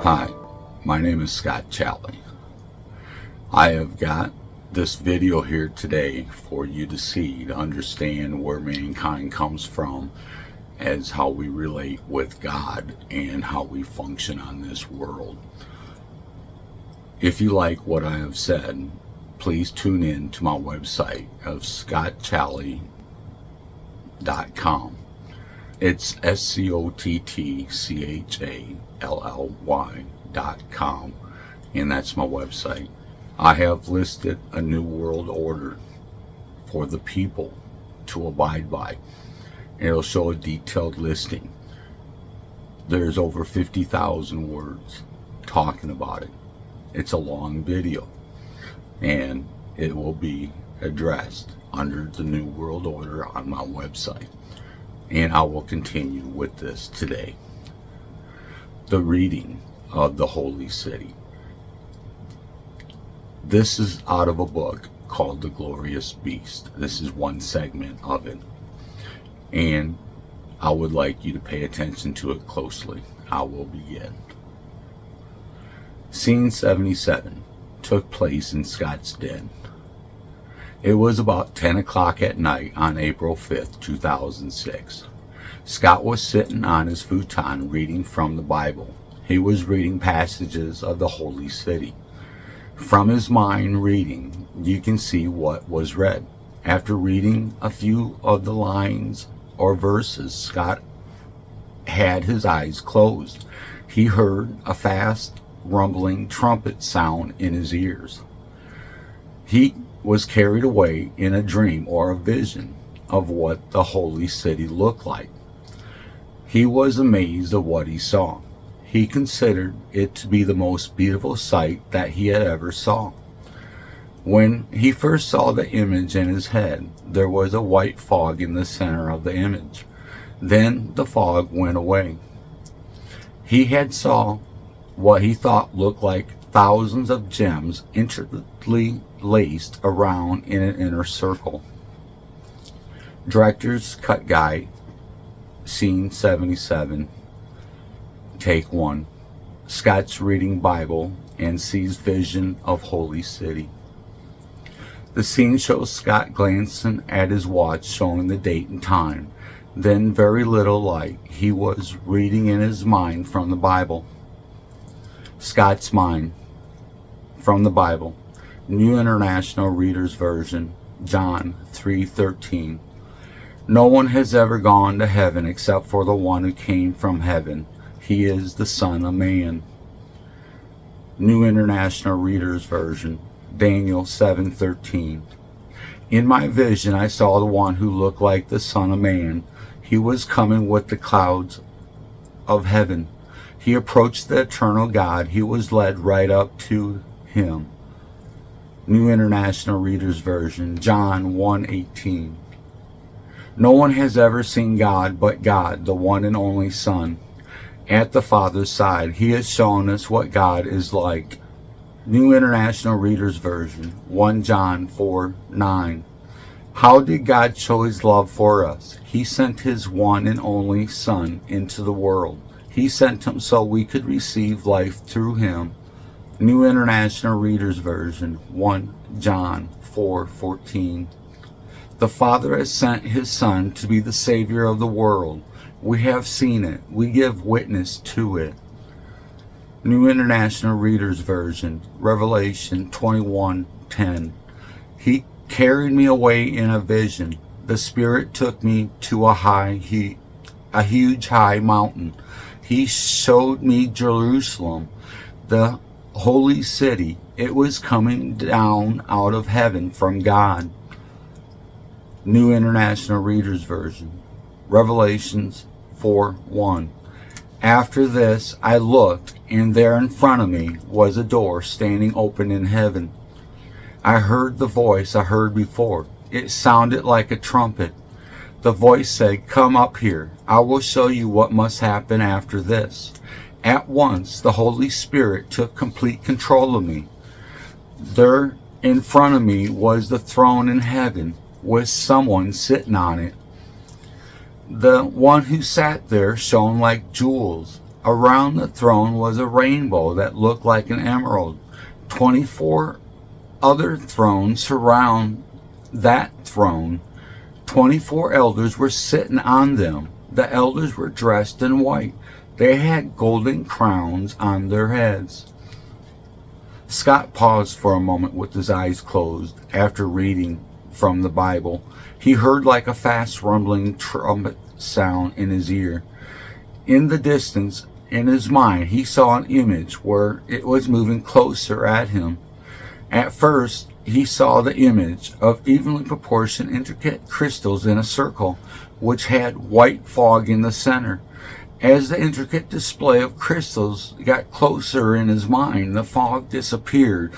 Hi, my name is Scott Chally. I have got this video here today for you to see, to understand where mankind comes from as how we relate with God and how we function on this world. If you like what I have said, please tune in to my website of scottchally.com. It's SCOTTCHALLY.com, and that's my website. I have listed a new world order for the people to abide by. It'll show a detailed listing. There's over 50,000 words talking about it. It's a long video, and it will be addressed under the new world order on my website. And I will continue with this today. The reading of the Holy City. This is out of a book called The Glorious Beast. This is one segment of it. And I would like you to pay attention to it closely. I will begin. Scene 77 took place in Scott's den. It was about 10 o'clock at night on April 5th, 2006. Scott was sitting on his futon reading from the Bible. He was reading passages of the Holy City. From his mind reading, you can see what was read. After reading a few of the lines or verses, Scott had his eyes closed. He heard a fast, rumbling trumpet sound in his ears. He was carried away in a dream or a vision of what the holy city looked like. He was amazed at what he saw. He considered it to be the most beautiful sight that he had ever saw. When he first saw the image in his head, there was a white fog in the center of the image. Then the fog went away. He had saw what he thought looked like thousands of gems intricately laced around in an inner circle. Director's cut guide, scene 77, take 1. Scott's reading Bible and sees vision of Holy City. The scene shows Scott glancing at his watch showing the date and time. Then very little light. He was reading in his mind from the Bible. Scott's mind from the Bible. New International Reader's Version, John 3:13. No one has ever gone to heaven except for the one who came from heaven. He is the Son of Man. New International Reader's Version, Daniel 7:13. In my vision I saw the one who looked like the Son of Man. He was coming with the clouds of heaven. He approached the eternal God. He was led right up to him. New International Reader's Version, John 1:18. No one has ever seen God but God, the one and only Son, at the Father's side. He has shown us what God is like. New International Reader's Version, 1 John 4:9. How did God show his love for us? He sent his one and only Son into the world. He sent him so we could receive life through him. New International Reader's Version, 1 John 4:14. The Father has sent his Son to be the Savior of the world. We have seen it. We give witness to it. New International Reader's Version, Revelation 21:10. He carried me away in a vision. The Spirit took me to a huge high mountain. He showed me Jerusalem, the holy city. It was coming down out of heaven from God. New International Reader's Version, Revelations 4:1. After this I looked, and there in front of me was a door standing open in heaven. I heard the voice I heard before. It sounded like a trumpet. The voice said, "Come up here. I will show you what must happen after this." At once the Holy Spirit took complete control of me. There in front of me was the throne in heaven with someone sitting on it. The one who sat there shone like jewels. Around the throne was a rainbow that looked like an emerald. 24 other thrones surround that throne. 24 elders were sitting on them. The elders were dressed in white. They had golden crowns on their heads. Scott paused for a moment with his eyes closed. After reading from the Bible, he heard like a fast rumbling trumpet sound in his ear. In the distance, in his mind, he saw an image where it was moving closer at him. At first, he saw the image of evenly proportioned intricate crystals in a circle, which had white fog in the center. As the intricate display of crystals got closer in his mind, the fog disappeared,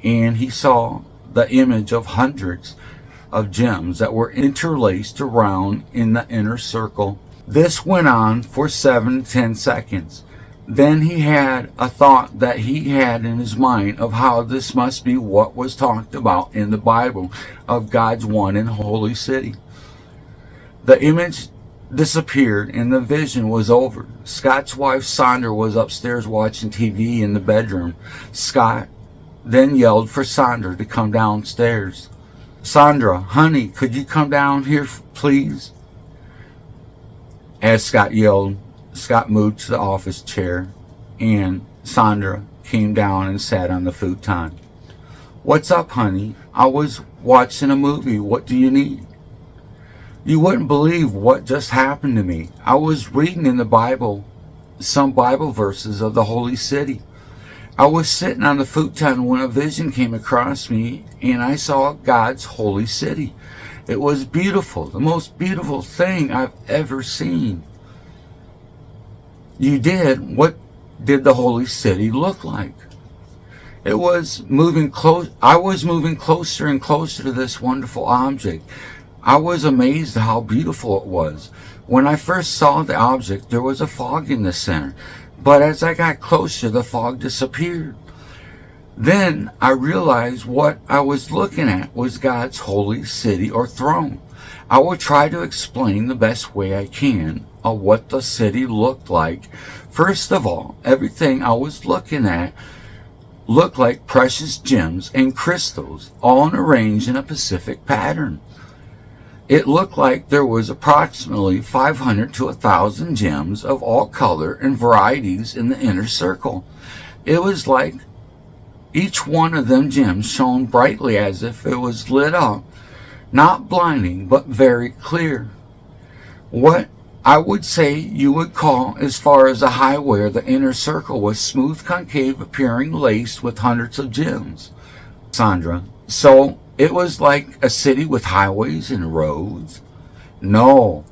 and he saw the image of hundreds of gems that were interlaced around in the inner circle. This went on for 7 to 10 seconds. Then he had a thought that he had in his mind of how this must be what was talked about in the Bible of God's one and holy city. The image disappeared and the vision was over. Scott's wife Sandra was upstairs watching TV in the bedroom. Scott then yelled for Sandra to come downstairs. "Sandra, honey, could you come down here, please?" As Scott yelled, Scott moved to the office chair, and Sandra came down and sat on the futon. "What's up, honey? I was watching a movie. What do you need?" "You wouldn't believe what just happened to me. I was reading in the Bible, some Bible verses of the Holy City. I was sitting on the futon when a vision came across me, and I saw God's holy city. It was beautiful, the most beautiful thing I've ever seen." "You did? What did the holy city look like?" "It was moving close. I was moving closer and closer to this wonderful object. I was amazed at how beautiful it was. When I first saw the object, there was a fog in the center, but as I got closer, the fog disappeared. Then I realized what I was looking at was God's holy city or throne. I will try to explain the best way I can of what the city looked like. First of all, everything I was looking at looked like precious gems and crystals, all arranged in a specific pattern. It looked like there was approximately 500 to 1,000 gems of all color and varieties in the inner circle. It was like each one of them gems shone brightly as if it was lit up, not blinding, but very clear. What I would say you would call, as far as a highway, the inner circle was smooth concave appearing laced with hundreds of gems." Sandra: "So it was like a city with highways and roads?" "No,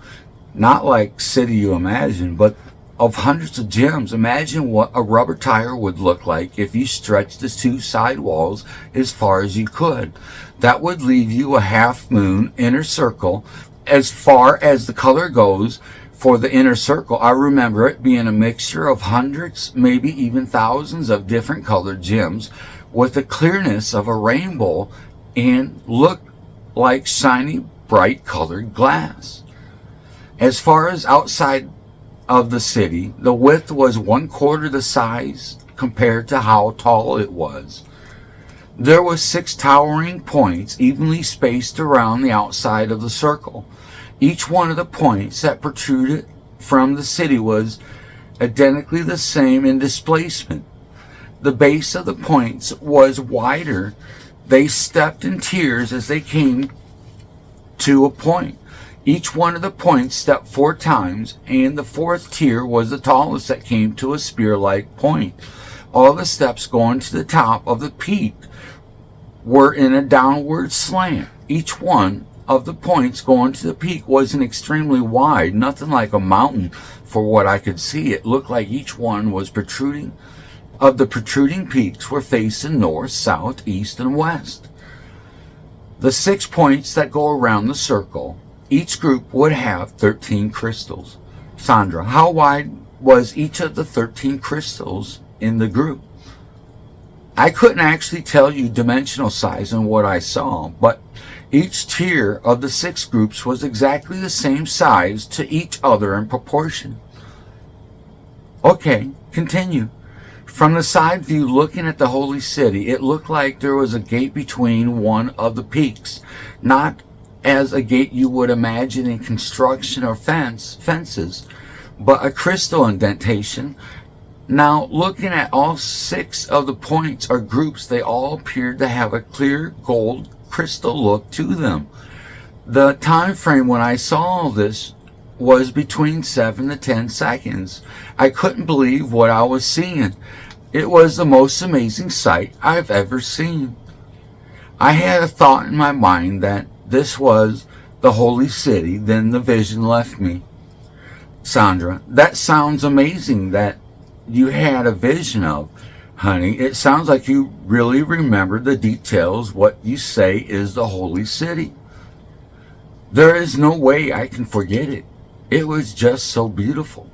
not like city you imagine, but of hundreds of gems. Imagine what a rubber tire would look like if you stretched the two side walls as far as you could. That would leave you a half moon inner circle. As far as the color goes for the inner circle, I remember it being a mixture of hundreds, maybe even thousands of different colored gems with the clearness of a rainbow and looked like shiny, bright colored glass. As far as outside of the city, the width was 1/4 the size compared to how tall it was. There were 6 towering points evenly spaced around the outside of the circle. Each one of the points that protruded from the city was identically the same in displacement. The base of the points was wider. They stepped in tiers as they came to a point. Each one of the points stepped 4 times, and the 4th tier was the tallest that came to a spear-like point. All the steps going to the top of the peak were in a downward slant. Each one of the points going to the peak wasn't extremely wide, nothing like a mountain for what I could see. It looked like each one was protruding. Of the protruding peaks were facing north, south, east, and west. The 6 points that go around the circle, each group would have 13 crystals. Sandra: "How wide was each of the 13 crystals in the group?" "I couldn't actually tell you dimensional size on what I saw, but each tier of the 6 groups was exactly the same size to each other in proportion." Okay, continue. From the side view looking at the holy city, it looked like there was a gate between one of the peaks, not as a gate you would imagine in construction or fences, but a crystal indentation. Now, looking at all 6 of the points or groups, they all appeared to have a clear gold crystal look to them. The time frame when I saw all this was between 7 to 10 seconds. I couldn't believe what I was seeing. It was the most amazing sight I've ever seen. I had a thought in my mind that this was the holy city, then the vision left me. Sandra, that sounds amazing that you had a vision of, honey. It sounds like you really remember the details, what you say is the holy city. There is no way I can forget it. It was just so beautiful.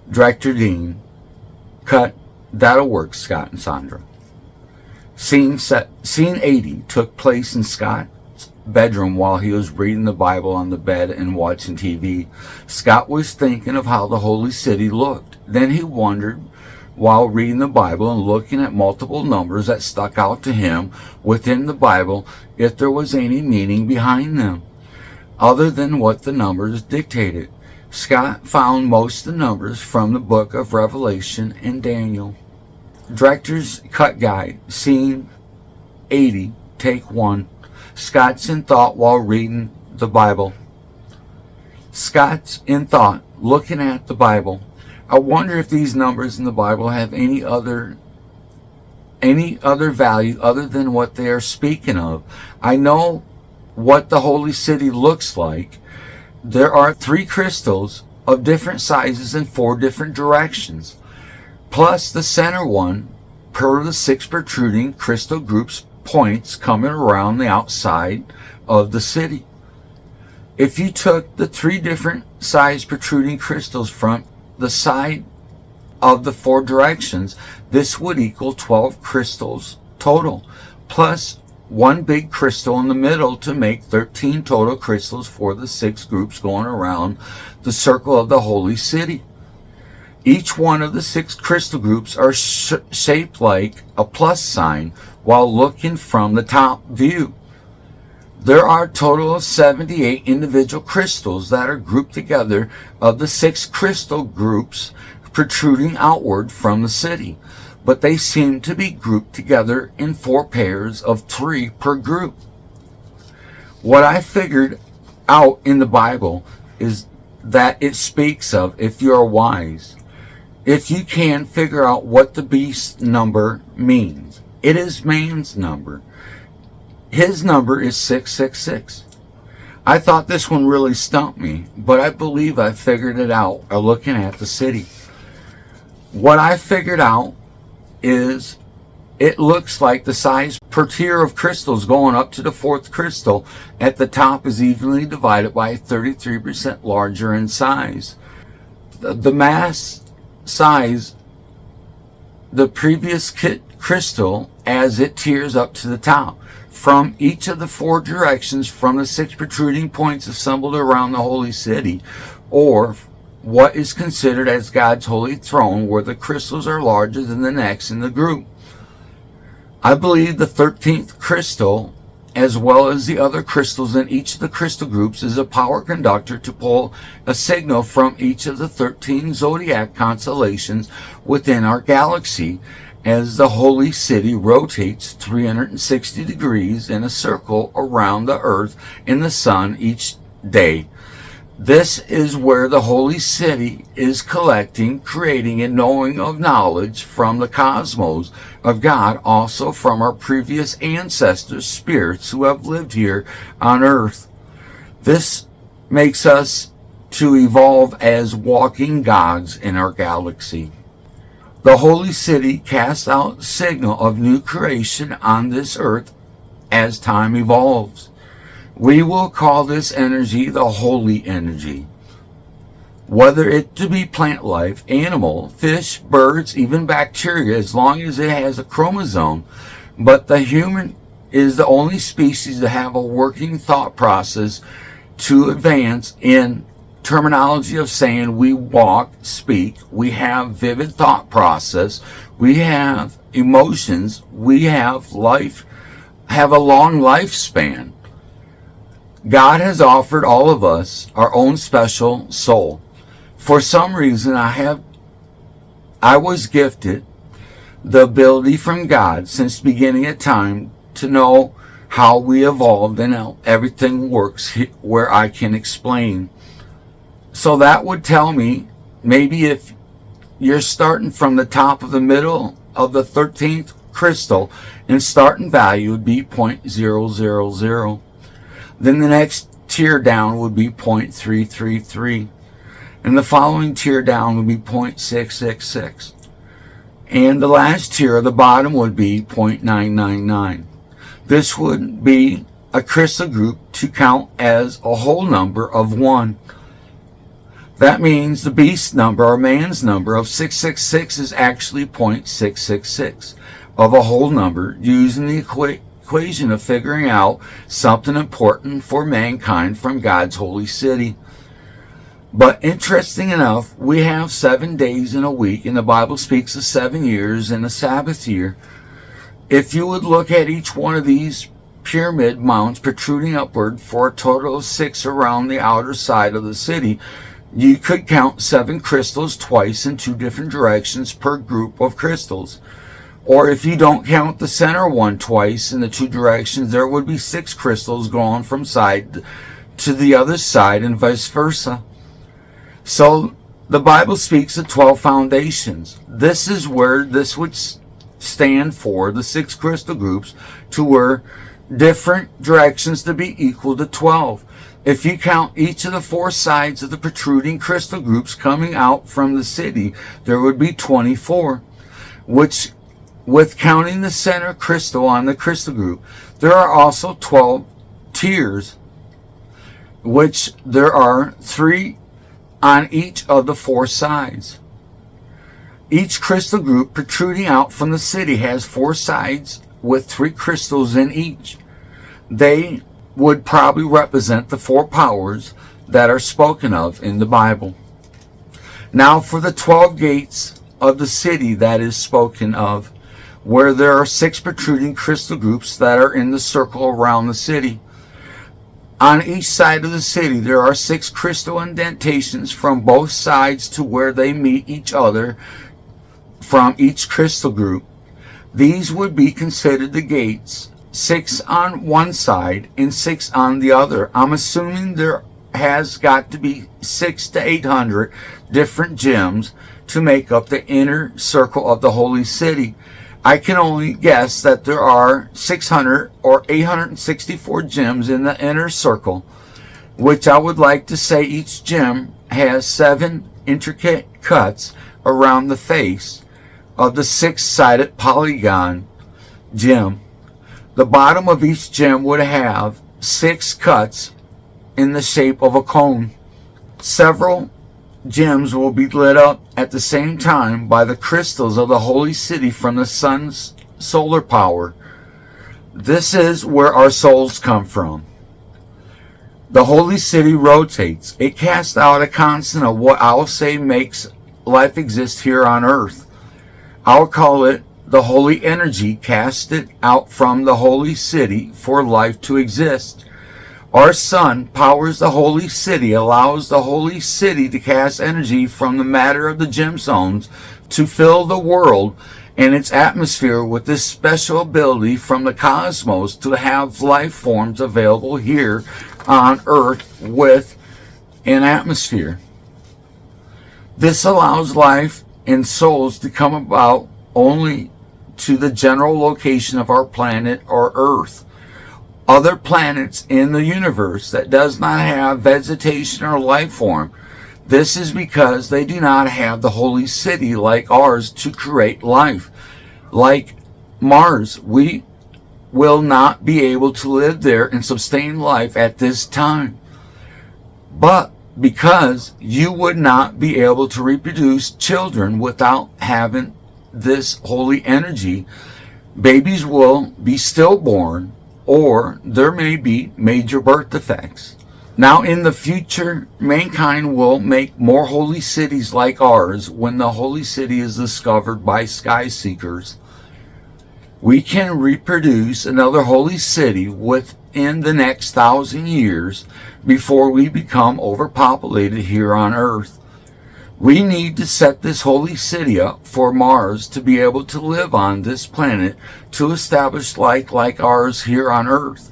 Director Dean, cut. That'll work, Scott and Sandra. Scene 80 took place in Scott's bedroom while he was reading the Bible on the bed and watching TV. Scott was thinking of how the holy city looked. Then he wondered, while reading the Bible and looking at multiple numbers that stuck out to him within the Bible, if there was any meaning behind them, other than what the numbers dictated. Scott found most of the numbers from the book of Revelation and Daniel. Director's cut guide, scene 80, take 1. Scott's in thought while reading the Bible. Scott's in thought, looking at the Bible. I wonder if these numbers in the Bible have any other value other than what they are speaking of. I know what the holy city looks like. There are 3 crystals of different sizes in 4 different directions, plus the center one per the 6 protruding crystal groups points coming around the outside of the city. If you took the 3 different size protruding crystals from the side of the 4 directions, this would equal 12 crystals total, plus 1 big crystal in the middle to make 13 total crystals for the 6 groups going around the circle of the holy city. Each one of the 6 crystal groups are shaped like a plus sign while looking from the top view. There are a total of 78 individual crystals that are grouped together of the 6 crystal groups protruding outward from the city, but they seem to be grouped together in 4 pairs of 3 per group. What I figured out in the Bible is that it speaks of, if you are wise, if you can figure out what the beast number means. It is man's number. His number is 666. I thought this one really stumped me, but I believe I figured it out by looking at the city. What I figured out is it looks like the size per tier of crystals going up to the 4th crystal at the top is evenly divided by 33% larger in size. The mass size, the previous crystal as it tiers up to the top. From each of the 4 directions from the 6 protruding points assembled around the holy city, or what is considered as God's holy throne, where the crystals are larger than the next in the group. I believe the 13th crystal, as well as the other crystals in each of the crystal groups, is a power conductor to pull a signal from each of the 13 zodiac constellations within our galaxy, as the holy city rotates 360 degrees in a circle around the earth and the sun each day. This is where the holy city is collecting, creating, and knowing of knowledge from the cosmos of God, also from our previous ancestors, spirits who have lived here on earth. This makes us to evolve as walking gods in our galaxy. The holy city casts out signal of new creation on this earth as time evolves. We will call this energy the holy energy. Whether it to be plant life, animal, fish, birds, even bacteria, as long as it has a chromosome. But the human is the only species to have a working thought process to advance in terminology of saying we walk, speak, we have vivid thought process, we have emotions, we have life, have a long lifespan. God has offered all of us our own special soul. For some reason, I was gifted the ability from God since the beginning of time to know how we evolved and how everything works where I can explain. So that would tell me maybe if you're starting from the top of the middle of the 13th crystal and starting value would be 0.000. Then the next tier down would be 0.333. And the following tier down would be 0.666. And the last tier at the bottom would be 0.999. This would be a crystal group to count as a whole number of 1. That means the beast number or man's number of 666 is actually 0.666 of a whole number, using the equation of figuring out something important for mankind from God's holy city. But interesting enough, we have 7 days in a week, and the Bible speaks of 7 years in a Sabbath year. If you would look at each one of these pyramid mounts protruding upward for a total of 6 around the outer side of the city, you could count 7 crystals twice in 2 different directions per group of crystals. Or if you don't count the center one twice in the 2 directions, there would be 6 crystals going from side to the other side and vice versa. So the Bible speaks of 12 foundations. This is where this would stand for, the 6 crystal groups, to where different directions to be equal to 12. If you count each of the 4 sides of the protruding crystal groups coming out from the city, there would be 24, which, with counting the center crystal on the crystal group, there are also 12 tiers, which there are 3 on each of the 4 sides. Each crystal group protruding out from the city has 4 sides with 3 crystals in each. They would probably represent the 4 powers that are spoken of in the Bible. Now for the 12 gates of the city that is spoken of, where there are 6 protruding crystal groups that are in the circle around the city. On each side of the city there are 6 crystal indentations from both sides to where they meet each other from each crystal group. These would be considered the gates, 6 on one side and 6 on the other. I'm assuming there has got to be 600 to 800 different gems to make up the inner circle of the holy city. I can only guess that there are 600 or 864 gems in the inner circle, which I would like to say each gem has 7 intricate cuts around the face of the 6-sided polygon gem. The bottom of each gem would have 6 cuts in the shape of a cone. Several gems will be lit up at the same time by the crystals of the holy city from the sun's solar power. This is where our souls come from. The holy city rotates. It casts out a constant of what I'll say makes life exist here on earth. I'll call it the holy energy casted out from the holy city for life to exist. Our sun powers the holy city, allows the holy city to cast energy from the matter of the gemstones to fill the world and its atmosphere with this special ability from the cosmos to have life forms available here on earth with an atmosphere. This allows life and souls to come about only to the general location of our planet or earth. Other planets in the universe that does not have vegetation or life form. This is because they do not have the holy city like ours to create life. Like Mars, we will not be able to live there and sustain life at this time. But because you would not be able to reproduce children without having this holy energy, babies will be stillborn, or there may be major birth defects. Now in the future, mankind will make more holy cities like ours. When the holy city is discovered by sky seekers, we can reproduce another holy city within the next 1,000 years before we become overpopulated here on Earth. We need to set this holy city up for Mars to be able to live on this planet, to establish life like ours here on Earth,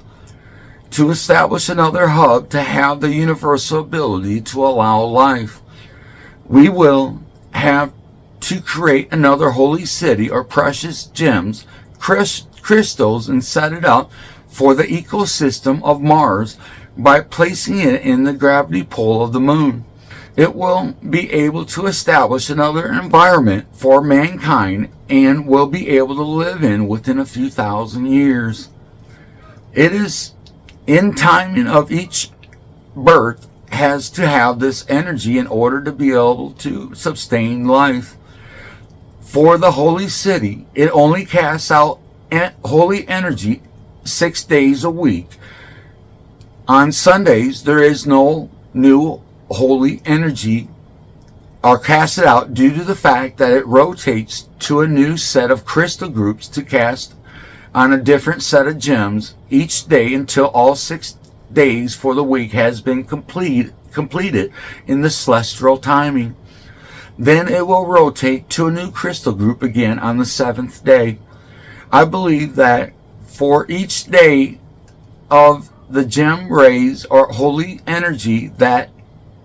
to establish another hub to have the universal ability to allow life. We will have to create another holy city or precious gems, crystals, and set it up for the ecosystem of Mars by placing it in the gravity pull of the moon. It will be able to establish another environment for mankind and will be able to live in within a few thousand years. It is in timing of each birth has to have this energy in order to be able to sustain life. For the holy city, it only casts out holy energy 6 days a week. On Sundays, there is no new holy energy are casted out due to the fact that it rotates to a new set of crystal groups to cast on a different set of gems each day until all 6 days for the week has been completed in the celestial timing. Then it will rotate to a new crystal group again on the 7th day. I believe that for each day of the gem rays or holy energy that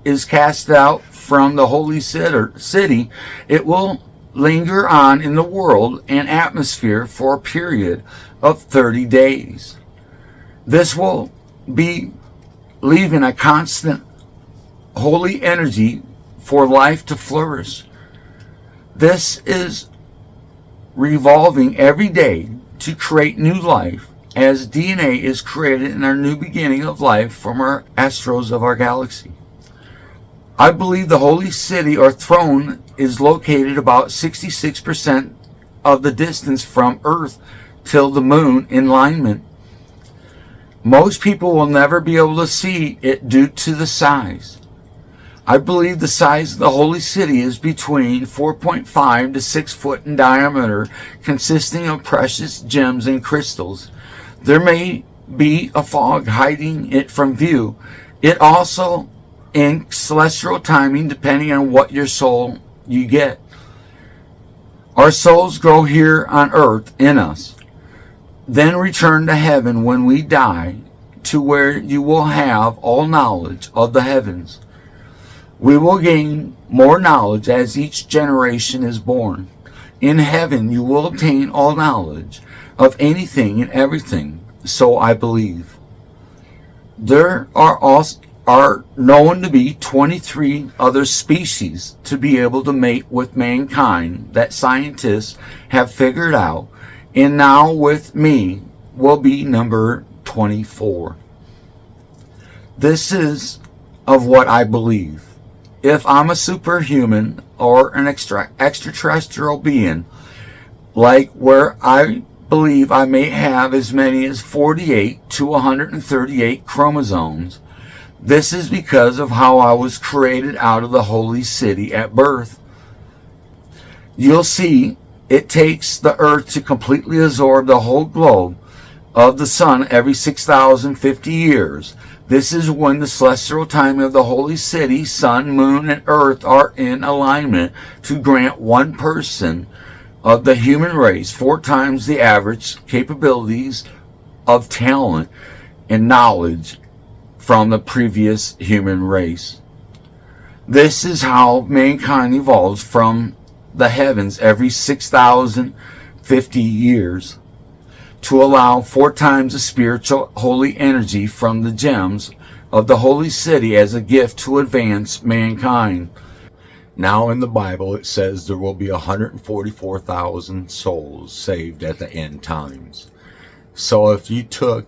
is cast out from the holy city, it will linger on in the world and atmosphere for a period of 30 days. This will be leaving a constant holy energy for life to flourish. This is revolving every day to create new life, as DNA is created in our new beginning of life from our astros of our galaxy. I believe the holy city or throne is located about 66% of the distance from Earth till the moon in alignment. Most people will never be able to see it due to the size. I believe the size of the holy city is between 4.5 to 6 foot in diameter, consisting of precious gems and crystals. There may be a fog hiding it from view. It also in celestial timing, depending on what your soul you get. Our souls grow here on earth in us, then return to heaven when we die, to where you will have all knowledge of the heavens. We will gain more knowledge as each generation is born. In heaven you will obtain all knowledge of anything and everything, so I believe. There are known to be 23 other species to be able to mate with mankind that scientists have figured out, and now with me will be number 24. This is of what I believe. If I'm a superhuman or an extraterrestrial being, like where I believe I may have as many as 48 to 138 chromosomes, this is because of how I was created out of the holy city at birth. You'll see it takes the earth to completely absorb the whole globe of the sun every 6,050 years. This is when the celestial timing of the holy city, sun, moon, and earth are in alignment to grant one person of the human race 4 times the average capabilities of talent and knowledge from the previous human race. This is how mankind evolves from the heavens every 6,050 years to allow 4 times the spiritual holy energy from the gems of the holy city as a gift to advance mankind. Now in the Bible it says there will be 144,000 souls saved at the end times. So if you took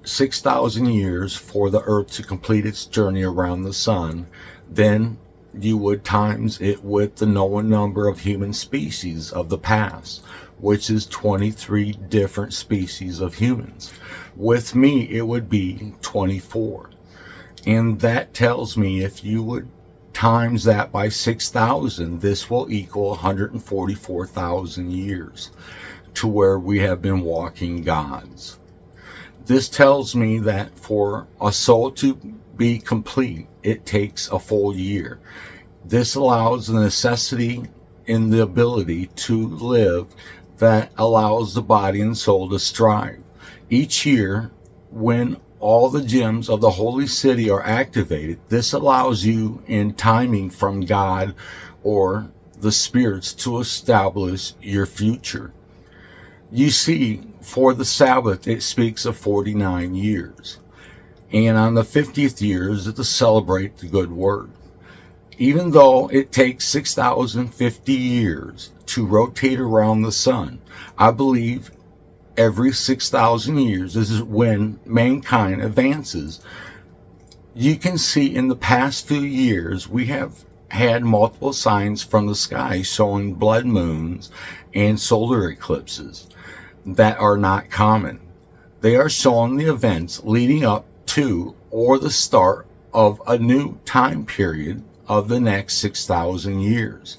6,000 years for the earth to complete its journey around the sun, then you would times it with the known number of human species of the past, which is 23 different species of humans. With me, it would be 24. And that tells me if you would times that by 6,000, this will equal 144,000 years to where we have been walking gods. This tells me that for a soul to be complete, it takes a full year. This allows the necessity and the ability to live that allows the body and soul to strive. Each year, when all the gems of the holy city are activated, this allows you in timing from God or the spirits to establish your future. You see, for the Sabbath, it speaks of 49 years. And on the 50th year is to celebrate the good word. Even though it takes 6,050 years to rotate around the sun, I believe every 6,000 years is when mankind advances. You can see in the past few years, we have had multiple signs from the sky showing blood moons and solar eclipses that are not common. They are showing the events leading up to or the start of a new time period of the next 6,000 years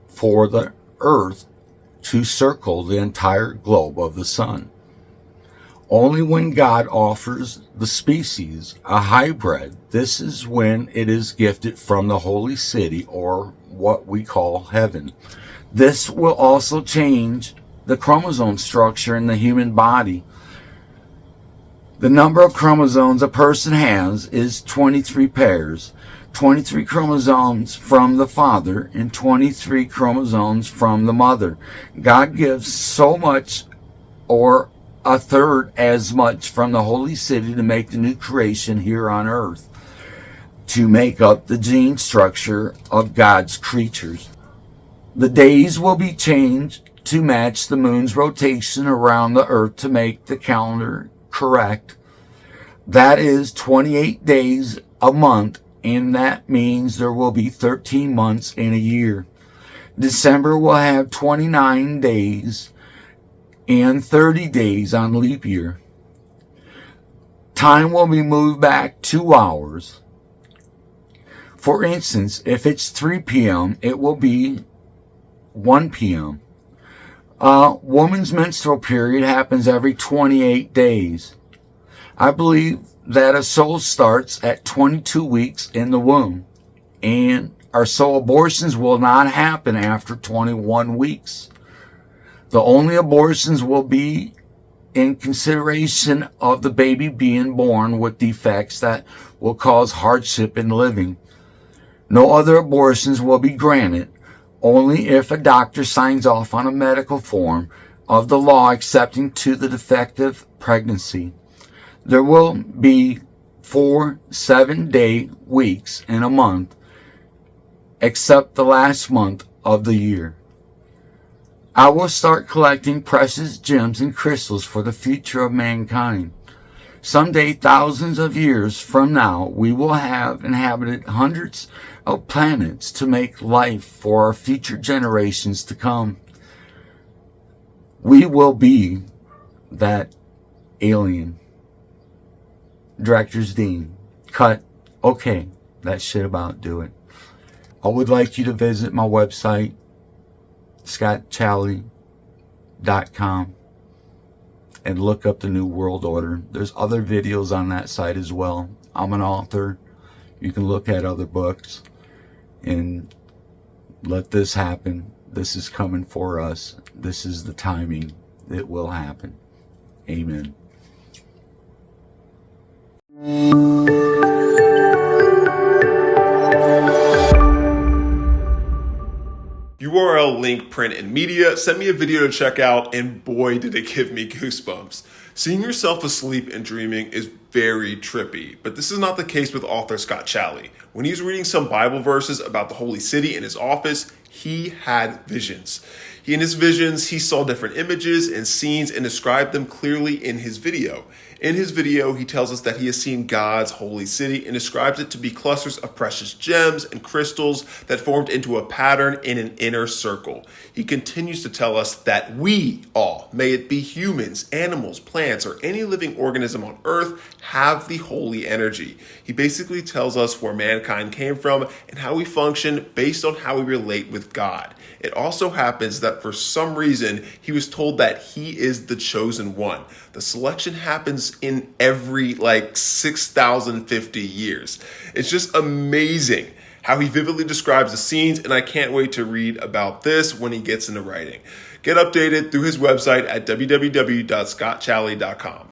for the earth to circle the entire globe of the sun. Only when God offers the species a hybrid, this is when it is gifted from the holy city, or what we call heaven. This will also change the chromosome structure in the human body. The number of chromosomes a person has is 23 pairs, 23 chromosomes from the father and 23 chromosomes from the mother. God gives so much, or a third as much, from the holy city to make the new creation here on earth, to make up the gene structure of God's creatures. The days will be changed to match the moon's rotation around the earth to make the calendar correct. That is 28 days a month, and that means there will be 13 months in a year. December will have 29 days and 30 days on leap year. Time will be moved back 2 hours. For instance, if it's 3 p.m., it will be 1 p.m. A woman's menstrual period happens every 28 days. I believe that a soul starts at 22 weeks in the womb, and our soul abortions will not happen after 21 weeks. The only abortions will be in consideration of the baby being born with defects that will cause hardship in living. No other abortions will be granted, only if a doctor signs off on a medical form of the law accepting to the defective pregnancy. There will be 4 7-day weeks in a month, except the last month of the year. I will start collecting precious gems and crystals for the future of mankind. Someday, thousands of years from now, we will have inhabited hundreds of planets to make life for our future generations to come. We will be that alien. Director's Dean. Cut. Okay, that shit about do it. I would like you to visit my website, scottchally.com, and look up the New World Order. There's other videos on that site as well. I'm an author. You can look at other books and let this happen. This is coming for us. This is the timing. It will happen. Amen. URL, link, print, and media sent me a video to check out, and boy did it give me goosebumps. Seeing yourself asleep and dreaming is very trippy, but this is not the case with author Scott Chally. When he's reading some Bible verses about the Holy City in his office, he had visions. In his visions, he saw different images and scenes and described them clearly in his video. In his video, he tells us that he has seen God's holy city and describes it to be clusters of precious gems and crystals that formed into a pattern in an inner circle. He continues to tell us that we all, may it be humans, animals, plants, or any living organism on earth, have the holy energy. He basically tells us where mankind came from and how we function based on how we relate with God. It also happens that for some reason, he was told that he is the chosen one. The selection happens in every 6,050 years. It's just amazing how he vividly describes the scenes, and I can't wait to read about this when he gets into writing. Get updated through his website at www.scottchally.com.